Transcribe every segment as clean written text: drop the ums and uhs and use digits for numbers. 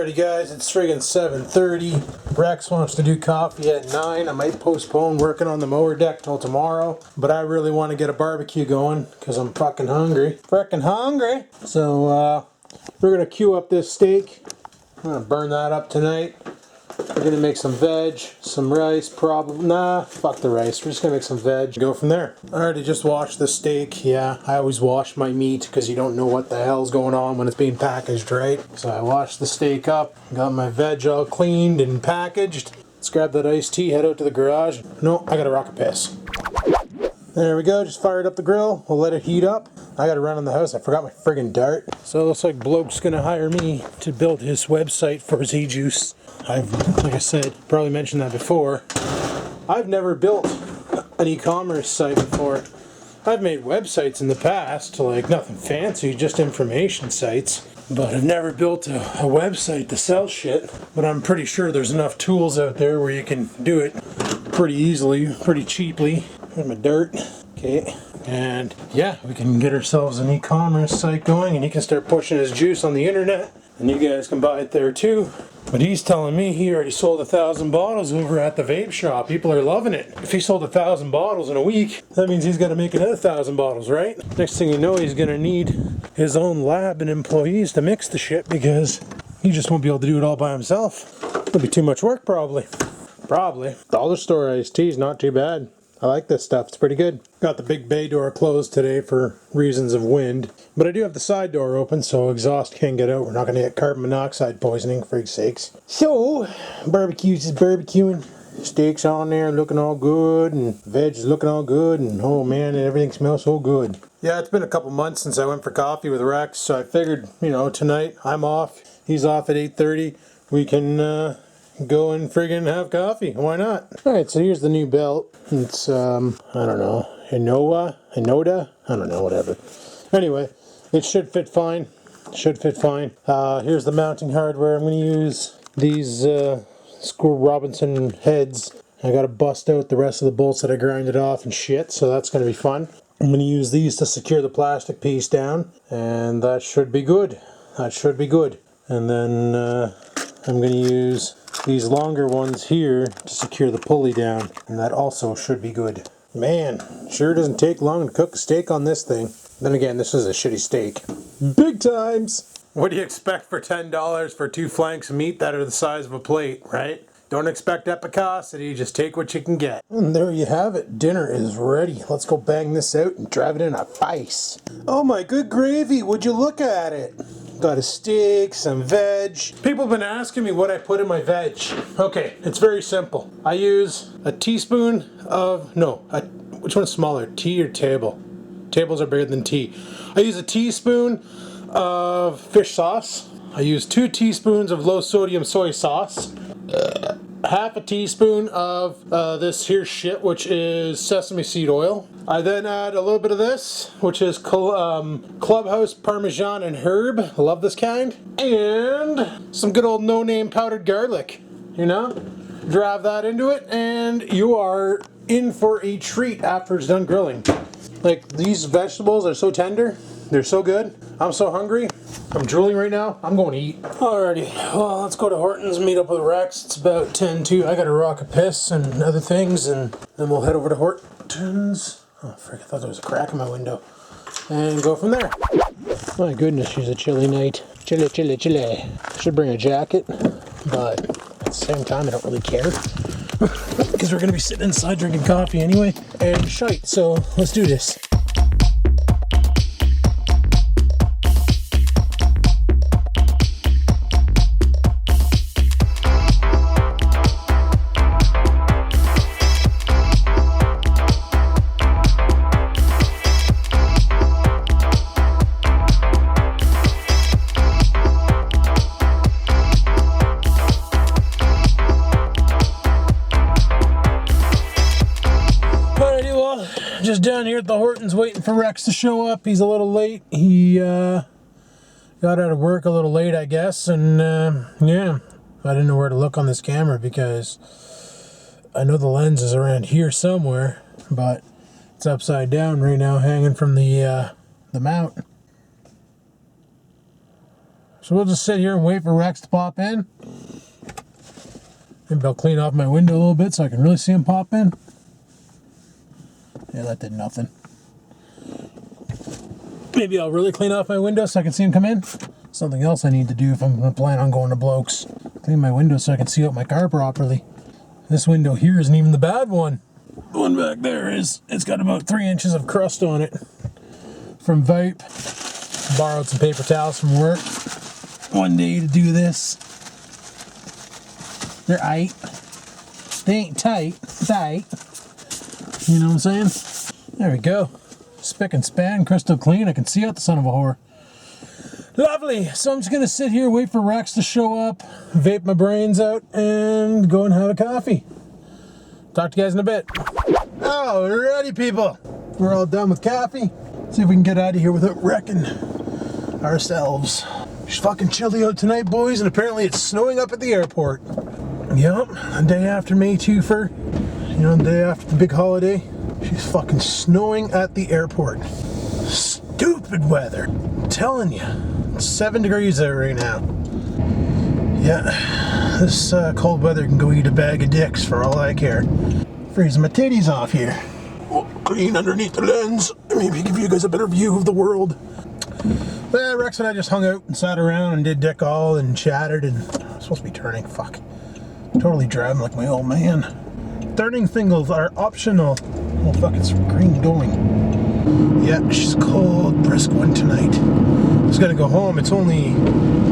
Alrighty guys, it's friggin' 7:30. Rex wants to do coffee at 9. I might postpone working on the mower deck till tomorrow, but I really want to get a barbecue going because I'm fucking hungry. Frickin' hungry! So we're gonna queue up this steak. I'm gonna burn that up tonight. We're gonna make some veg, some rice, probably. Nah, fuck the rice. We're just gonna make some veg. Go from there. I already just washed the steak. Yeah, I always wash my meat because you don't know what the hell's going on when it's being packaged, right? So I washed the steak up, got my veg all cleaned and packaged. Let's grab that iced tea, head out to the garage. No, I gotta rock a piss. There we go, just fired up the grill. We'll let it heat up. I gotta run in the house. I forgot my friggin' dart. So it looks like Bloke's gonna hire me to build his website for Z-Juice. Like I said, probably mentioned that before. I've never built an e-commerce site before. I've made websites in the past, like nothing fancy, just information sites. But I've never built a website to sell shit. But I'm pretty sure there's enough tools out there where you can do it pretty easily, pretty cheaply. Here's my dirt. Okay. And yeah, we can get ourselves an e-commerce site going and he can start pushing his juice on the internet. And you guys can buy it there too. But he's telling me he already sold 1,000 bottles over at the vape shop. People are loving it. If he sold 1,000 bottles in a week, that means he's got to make another 1,000 bottles, right? Next thing you know, he's going to need his own lab and employees to mix the shit because he just won't be able to do it all by himself. It'll be too much work, probably. Probably. Dollar store iced tea is not too bad. I like this stuff. It's pretty good. Got the big bay door closed today for reasons of wind. But I do have the side door open so exhaust can't get out. We're not going to get carbon monoxide poisoning, for freak's sakes. So, barbecues is barbecuing. Steak's on there looking all good. And veg is looking all good. And oh man, everything smells so good. Yeah, it's been a couple months since I went for coffee with Rex. So I figured, you know, tonight I'm off. He's off at 8:30. We can go and friggin' have coffee. Why not? Alright, so here's the new belt. It's, I don't know, Hinoda? I don't know, whatever. Anyway, it should fit fine. Should fit fine. Here's the mounting hardware. I'm going to use these Screw Robinson heads. I got to bust out the rest of the bolts that I grinded off and shit, so that's going to be fun. I'm going to use these to secure the plastic piece down, and that should be good. That should be good. And then I'm going to use these longer ones here to secure the pulley down, and that also should be good. Man, sure doesn't take long to cook a steak on this thing. Then again, this is a shitty steak. Big times! What do you expect for $10 for 2 flanks of meat that are the size of a plate, right? Don't expect epicosity, just take what you can get. And there you have it. Dinner is ready. Let's go bang this out and drive it in our face. Oh my good gravy, would you look at it? Got a steak, some veg. People have been asking me what I put in my veg. Okay, it's very simple. I use a teaspoon of, which one's smaller, tea or table? Tables are bigger than tea. I use a teaspoon of fish sauce. I use 2 teaspoons of low sodium soy sauce. Half a teaspoon of this here shit, which is sesame seed oil. I then add a little bit of this, which is Clubhouse Parmesan and Herb. I love this kind. And some good old no-name powdered garlic. You know? Drive that into it, and you are in for a treat after it's done grilling. Like, these vegetables are so tender. They're so good. I'm so hungry. I'm drooling right now. I'm going to eat. Alrighty. Well, let's go to Horton's, meet up with Rex. It's about 10:02. I got to rock a piss and other things, and then we'll head over to Horton's. Oh, frick. I thought there was a crack in my window. And go from there. My goodness, she's a chilly night. Chilly, chilly, chilly. Should bring a jacket, but at the same time, I don't really care. Because we're going to be sitting inside drinking coffee anyway. And shite, so let's do this. Just down here at the Hortons waiting for Rex to show up. He's a little late. He got out of work a little late, I guess, and yeah, I didn't know where to look on this camera because I know the lens is around here somewhere, but it's upside down right now, hanging from the mount. So we'll just sit here and wait for Rex to pop in. Maybe I'll clean off my window a little bit so I can really see him pop in. Yeah, that did nothing. Maybe I'll really clean off my window so I can see him come in. Something else I need to do if I'm going to plan on going to Blokes. Clean my window so I can see out my car properly. This window here isn't even the bad one. The one back there is, it's got about 3 inches of crust on it. From Vape. Borrowed some paper towels from work one day to do this. They're aight. They ain't tight, tight. You know what I'm saying? There we go. Spick and span, crystal clean. I can see out the son of a whore. Lovely. So I'm just going to sit here, wait for Rex to show up, vape my brains out, and go and have a coffee. Talk to you guys in a bit. Alrighty, people. We're all done with coffee. See if we can get out of here without wrecking ourselves. It's fucking chilly out tonight, boys, and apparently it's snowing up at the airport. Yep, the day after May 2nd, you know, the day after the big holiday, she's fucking snowing at the airport. Stupid weather. I'm telling you. It's 7 degrees there right now. Yeah, this cold weather can go eat a bag of dicks for all I care. Freezing my titties off here. Oh, clean underneath the lens. Maybe give you guys a better view of the world. Well, Rex and I just hung out and sat around and did dick all and chatted, and I'm supposed to be turning. Fuck. Totally driving like my old man. Turning singles are optional. Oh fuck, it's green going. Yeah, she's a cold, brisk one tonight. I was gonna go home. It's only,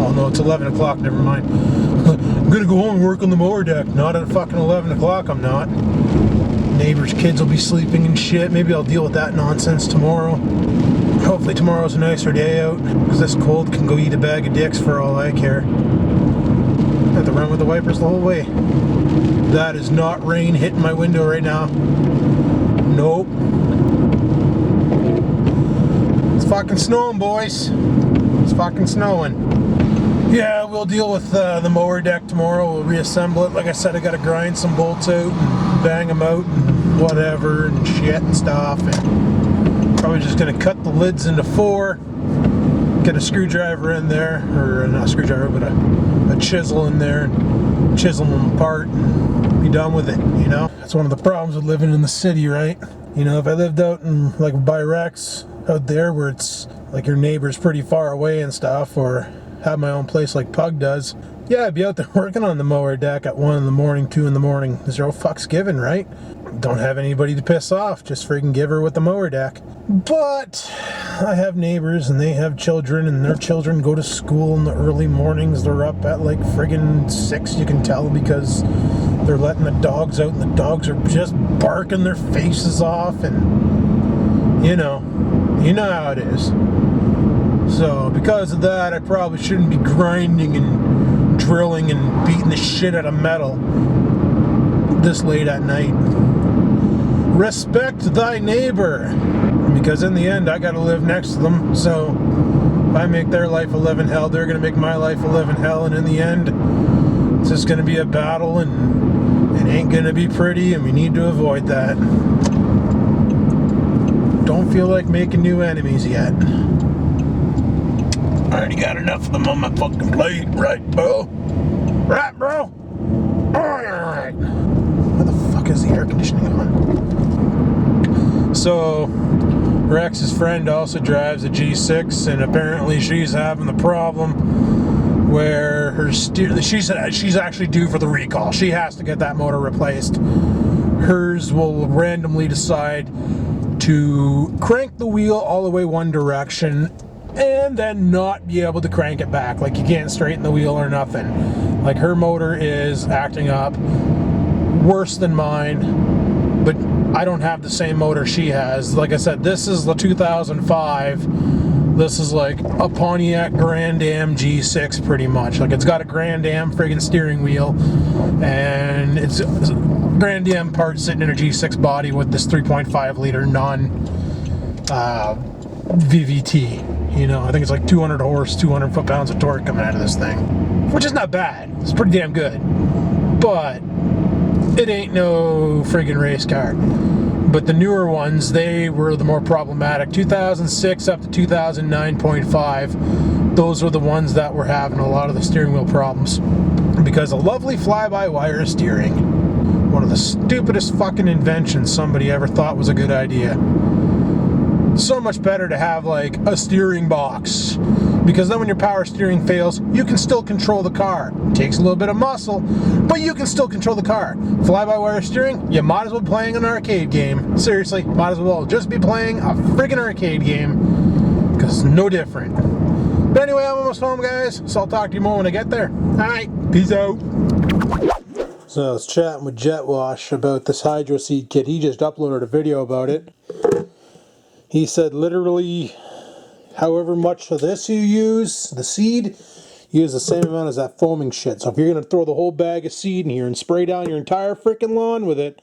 oh no, it's 11 o'clock, never mind. I'm gonna go home and work on the mower deck. Not at fucking 11 o'clock, I'm not. Neighbors' kids will be sleeping and shit. Maybe I'll deal with that nonsense tomorrow. Hopefully tomorrow's a nicer day out, because this cold can go eat a bag of dicks for all I care. I have to run with the wipers the whole way. That is not rain hitting my window right now. Nope. It's fucking snowing, boys. It's fucking snowing. Yeah, we'll deal with the mower deck tomorrow. We'll reassemble it. Like I said, I gotta grind some bolts out and bang them out and whatever and shit and stuff. And probably just gonna cut the lids into 4. Get a screwdriver in there, or not a screwdriver, but a chisel in there, and chisel them apart and be done with it, you know? That's one of the problems with living in the city, right? You know, if I lived out in, like, by Rex, out there where it's, like, your neighbor's pretty far away and stuff, or have my own place like Pug does, yeah, I'd be out there working on the mower deck at 1 in the morning, 2 in the morning. There's no fucks given, right? Don't have anybody to piss off, just freaking give her with the mower deck. But I have neighbors and they have children, and their children go to school in the early mornings. They're up at like friggin' 6, you can tell, because they're letting the dogs out and the dogs are just barking their faces off, and you know how it is. So because of that, I probably shouldn't be grinding and drilling and beating the shit out of metal this late at night. Respect thy neighbor, because in the end I gotta live next to them. So if I make their life a living hell, they're gonna make my life a living hell, and in the end it's just gonna be a battle, and it ain't gonna be pretty, and we need to avoid that. Don't feel like making new enemies yet. I already got enough of them on my fucking plate, right, bro? Right, bro? Alright. Where the fuck is the air conditioning on? So, Rex's friend also drives a G6, and apparently she's having the problem where her she's actually due for the recall. She has to get that motor replaced. Hers will randomly decide to crank the wheel all the way one direction and then not be able to crank it back. Like, you can't straighten the wheel or nothing. Like, her motor is acting up worse than mine, but I don't have the same motor she has. Like I said, this is the 2005. This is like a Pontiac Grand Am G6 pretty much. Like, it's got a Grand Am friggin' steering wheel, and it's Grand Am part sitting in a G6 body with this 3.5 liter non VVT. You know, I think it's like 200 horse, 200 foot-pounds of torque coming out of this thing, which is not bad. It's pretty damn good, but it ain't no friggin' race car. But the newer ones, they were the more problematic. 2006 up to 2009.5 those were the ones that were having a lot of the steering wheel problems. Because a lovely fly-by-wire steering, one of the stupidest fucking inventions somebody ever thought was a good idea. So much better to have like a steering box, because then when your power steering fails, you can still control the car. It takes a little bit of muscle, but you can still control the car. Fly-by-wire steering, you might as well be playing an arcade game. Seriously, might as well just be playing a friggin' arcade game, because it's no different. But anyway, I'm almost home, guys, so I'll talk to you more when I get there. Alright, peace out. So I was chatting with Jet Wash about this hydro seed kit. He just uploaded a video about it. He said literally however much of this you use, the seed, use the same amount as that foaming shit. So if you're going to throw the whole bag of seed in here and spray down your entire freaking lawn with it,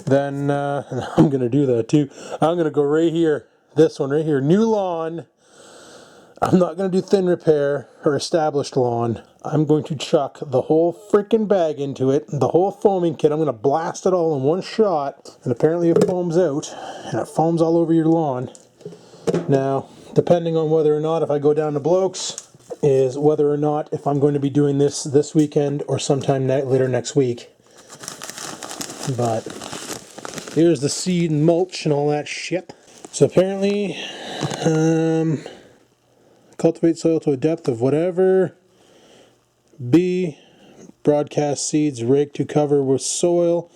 then and I'm going to do that too. I'm going to go right here, this one right here, new lawn. I'm not going to do thin repair or established lawn. I'm going to chuck the whole freaking bag into it, the whole foaming kit. I'm going to blast it all in one shot, and apparently it foams out, and it foams all over your lawn. Now, depending on whether or not if I go down to Blokes, is whether or not if I'm going to be doing this weekend or sometime later next week. But here's the seed and mulch and all that shit. So apparently, cultivate soil to a depth of whatever. B, broadcast seeds raked to cover with soil.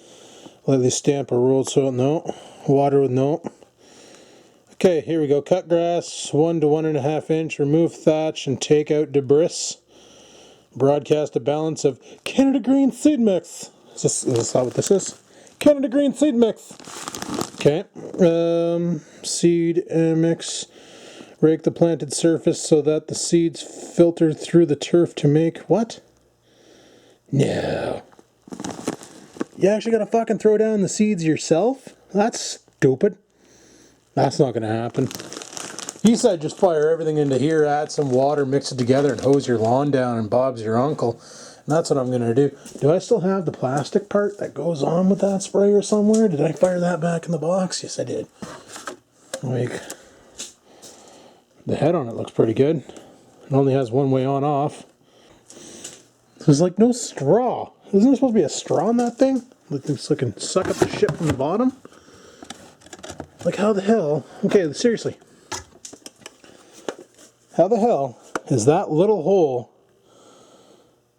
Lightly stamp or rolled soil. No. Water with no. Okay, here we go. Cut grass 1 to 1.5 inch. Remove thatch and take out debris. Broadcast a balance of Canada Green seed mix. Is this not what this is? Canada Green seed mix. Okay. Seed mix. Rake the planted surface so that the seeds filter through the turf to make what? No. You actually gotta fucking throw down the seeds yourself? That's stupid. That's not gonna happen. He said just fire everything into here, add some water, mix it together, and hose your lawn down, and Bob's your uncle. And that's what I'm gonna do. Do I still have the plastic part that goes on with that sprayer somewhere? Did I fire that back in the box? Yes, I did. Like, the head on it looks pretty good. It only has one way on off. There's like no straw. Isn't there supposed to be a straw in that thing? Like this can suck up the shit from the bottom? Like how the hell? Okay, seriously. How the hell is that little hole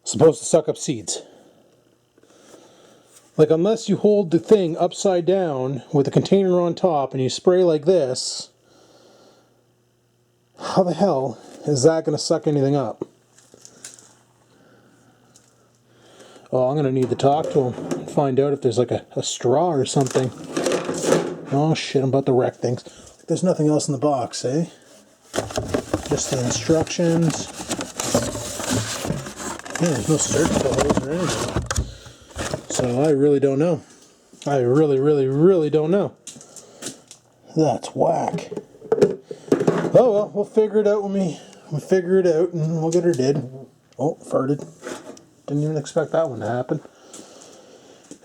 supposed to suck up seeds? Like unless you hold the thing upside down with a container on top and you spray like this, how the hell is that going to suck anything up? Oh, I'm going to need to talk to him and find out if there's like a straw or something. Oh shit, I'm about to wreck things. There's nothing else in the box, eh? Just the instructions. Yeah, there's no surgical hose or anything. So I really don't know. I really don't know. That's whack. Oh well, we'll figure it out when we figure it out and we'll get her did. Oh, farted. Didn't even expect that one to happen.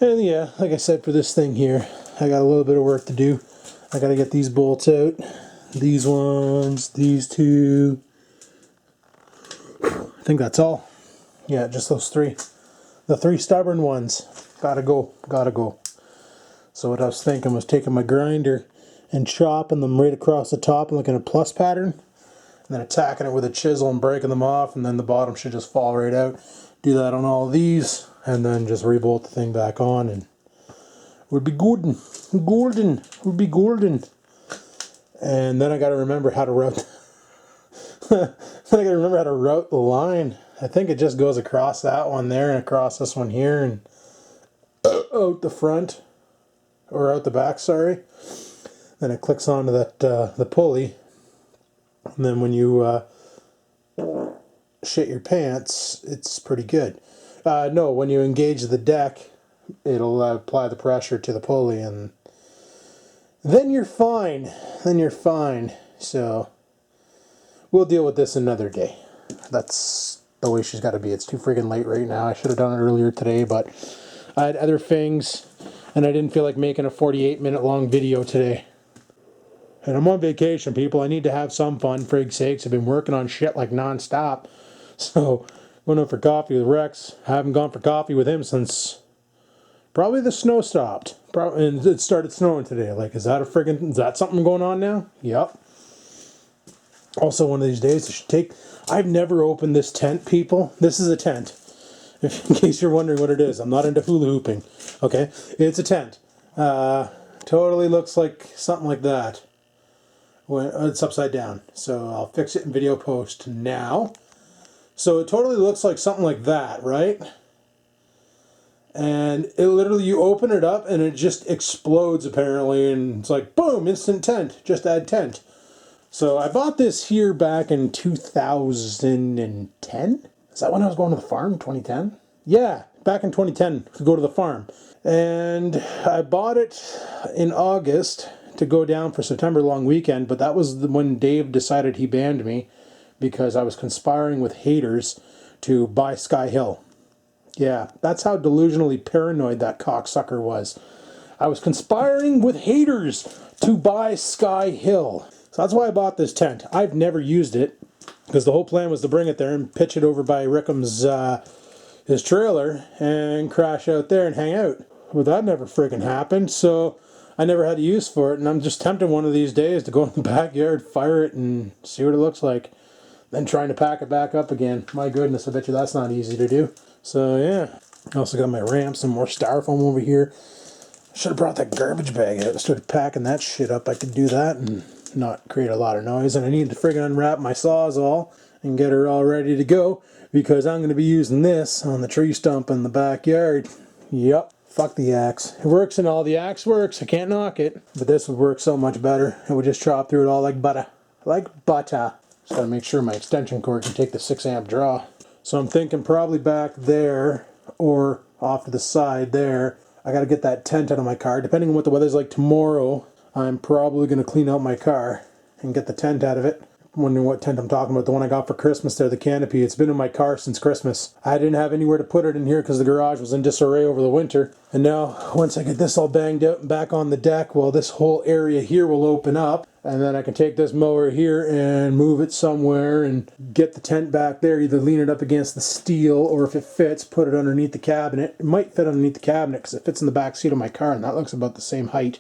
And yeah, like I said, for this thing here, I got a little bit of work to do. I got to get these bolts out. These ones, these two. I think that's all. Yeah, just those three. The three stubborn ones. Gotta go. So what I was thinking was taking my grinder and chopping them right across the top and looking at a plus pattern. And then attacking it with a chisel and breaking them off. And then the bottom should just fall right out. Do that on all of these. And then just rebolt the thing back on. And would be golden. Would be golden. And then I gotta remember how to route. Then I gotta remember how to route the line. I think it just goes across that one there and across this one here and out the front or out the back. Sorry. Then it clicks onto that the pulley. And then when you shit your pants, it's pretty good. No, when you engage the deck, it'll apply the pressure to the pulley and then you're fine. So we'll deal with this another day. That's the way she's got to be. It's too freaking late right now. I should have done it earlier today, but I had other things and I didn't feel like making a 48-minute long video today. And I'm on vacation, people. I need to have some fun, for frig sakes. I've been working on shit like non-stop. So, going out for coffee with Rex. I haven't gone for coffee with him since probably the snow stopped. And it started snowing today. Like, is that something going on now? Yep. Also, one of these days, I should take... I've never opened this tent, people. This is a tent. In case you're wondering what it is. I'm not into hula hooping. Okay? It's a tent. Totally looks like something like that. It's upside down. So I'll fix it in video post now. So it totally looks like something like that, right? And it literally, you open it up and it just explodes apparently. And it's like, boom, instant tent. Just add tent. So I bought this here back in 2010. Is that when I was going to the farm? 2010? Yeah, back in 2010 to go to the farm. And I bought it in August to go down for September long weekend, but that was when Dave decided he banned me because I was conspiring with haters to buy Sky Hill. Yeah, that's how delusionally paranoid that cocksucker was. I was conspiring with haters to buy Sky Hill. So that's why I bought this tent. I've never used it because the whole plan was to bring it there and pitch it over by Rickham's his trailer and crash out there and hang out. Well, that never freaking happened, so I never had a use for it, and I'm just tempted one of these days to go in the backyard, fire it, and see what it looks like. Then trying to pack it back up again. My goodness, I bet you that's not easy to do. So, yeah. I also got my ramps and more styrofoam over here. I should have brought that garbage bag out and started packing that shit up. I could do that and not create a lot of noise. And I need to friggin' unwrap my Sawzall and get her all ready to go because I'm going to be using this on the tree stump in the backyard. Yep. Fuck the axe. It works and all the axe works. I can't knock it. But this would work so much better. It would just chop through it all like butter. Like butter. Just gotta make sure my extension cord can take the 6 amp draw. So I'm thinking probably back there or off to the side there. I gotta get that tent out of my car. Depending on what the weather's like tomorrow, I'm probably gonna clean out my car and get the tent out of it. Wondering what tent I'm talking about. The one I got for Christmas there, the canopy. It's been in my car since Christmas. I didn't have anywhere to put it in here because the garage was in disarray over the winter. And now, once I get this all banged out and back on the deck, well, this whole area here will open up. And then I can take this mower here and move it somewhere and get the tent back there. Either lean it up against the steel or if it fits, put it underneath the cabinet. It might fit underneath the cabinet because it fits in the back seat of my car. And that looks about the same height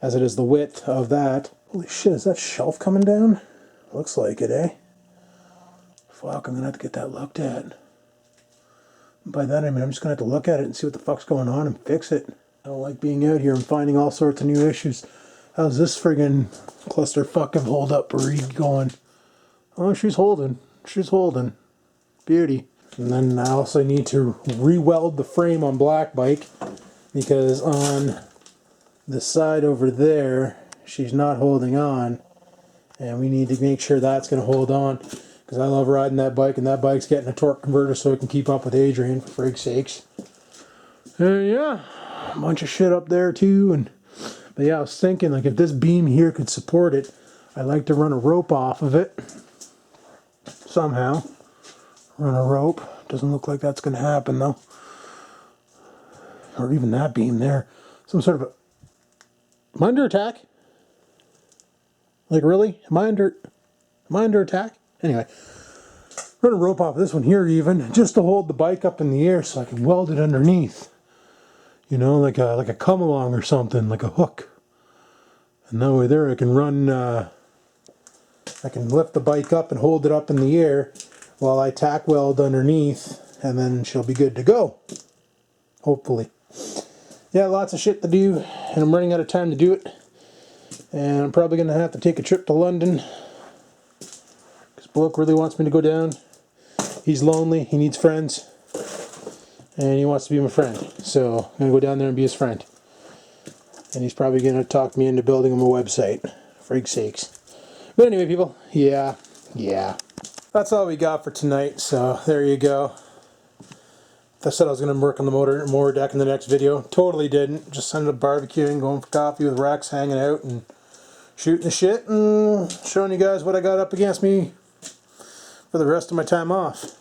as it is the width of that. Holy shit, is that shelf coming down? Looks like it, eh? Fuck, I'm gonna have to get that looked at. By that I mean I'm just gonna have to look at it and see what the fuck's going on and fix it. I don't like being out here and finding all sorts of new issues. How's this friggin' clusterfuck of hold up breed going? Oh, she's holding. She's holding. Beauty. And then I also need to re-weld the frame on Black Bike because on the side over there she's not holding on. And we need to make sure that's going to hold on because I love riding that bike and that bike's getting a torque converter so it can keep up with Adrian, for frig's sakes. Yeah, a bunch of shit up there too. But yeah, I was thinking like if this beam here could support it, I'd like to run a rope off of it somehow. Run a rope. Doesn't look like that's going to happen though. Or even that beam there. Some sort of a... Am I under attack? Like, really? Am I under attack? Anyway, run a rope off this one here even, just to hold the bike up in the air so I can weld it underneath. You know, like a come along or something, like a hook. And that way there I can run, I can lift the bike up and hold it up in the air while I tack weld underneath, and then she'll be good to go. Hopefully. Yeah, lots of shit to do, and I'm running out of time to do it. And I'm probably going to have to take a trip to London. Because bloke really wants me to go down. He's lonely, he needs friends. And he wants to be my friend. So I'm going to go down there and be his friend. And he's probably going to talk me into building him a website. Freak sakes. But anyway, people, yeah. That's all we got for tonight, so there you go. I said I was going to work on the mower deck in the next video. Totally didn't. Just ended up barbecuing, going for coffee with Rex, hanging out, and shooting the shit, and showing you guys what I got up against me for the rest of my time off.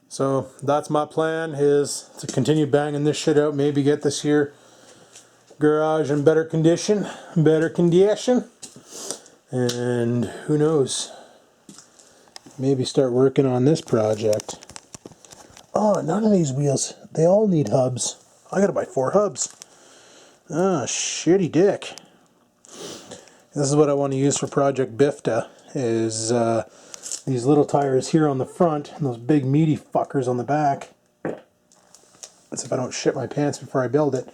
So that's my plan, is to continue banging this shit out, maybe get this here garage in better condition. And who knows, maybe start working on this project. Oh, none of these wheels, they all need hubs. I gotta buy 4 hubs. Ah, shitty dick. This is what I want to use for Project Bifta, is these little tires here on the front and those big meaty fuckers on the back. That's if I don't shit my pants before I build it.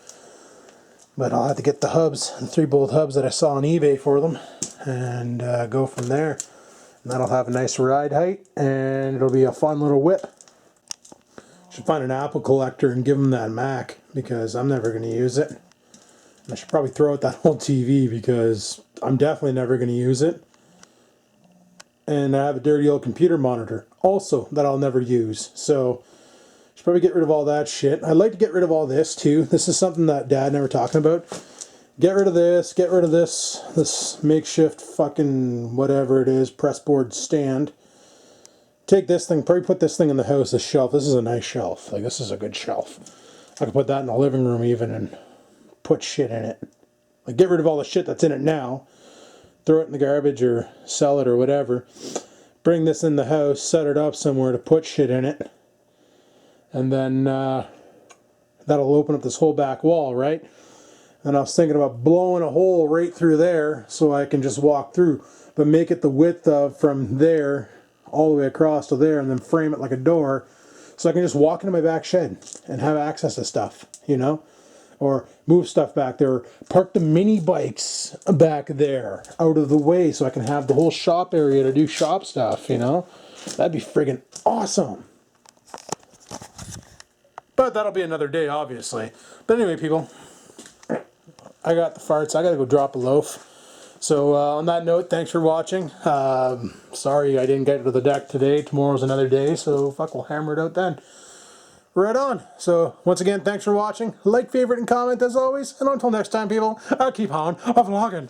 But I'll have to get the hubs, the 3-bolt hubs that I saw on eBay for them, and go from there. And that'll have a nice ride height, and it'll be a fun little whip. Should find an apple collector and give him that Mac, because I'm never going to use it. And I should probably throw out that old TV, because I'm definitely never going to use it. And I have a dirty old computer monitor, also, that I'll never use. So should probably get rid of all that shit. I'd like to get rid of all this too. This is something that Dad and I were talking about. Get rid of this makeshift fucking whatever it is, pressboard stand. Take this thing, probably put this thing in the house, this shelf. This is a nice shelf. Like, this is a good shelf. I could put that in the living room even and put shit in it. Like, get rid of all the shit that's in it now. Throw it in the garbage or sell it or whatever. Bring this in the house, set it up somewhere to put shit in it. And then that'll open up this whole back wall, right? And I was thinking about blowing a hole right through there so I can just walk through. But make it the width of from there all the way across to there, and then frame it like a door so I can just walk into my back shed and have access to stuff, you know? Or move stuff back there. Park the mini bikes back there out of the way so I can have the whole shop area to do shop stuff, you know? That'd be friggin' awesome. But that'll be another day, obviously. But anyway, people, I got the farts. I gotta go drop a loaf. So on that note, thanks for watching. Sorry I didn't get to the deck today. Tomorrow's another day, so fuck, we'll hammer it out then. Right on. So once again, thanks for watching. Like, favorite, and comment as always. And until next time, people, I'll keep on vlogging.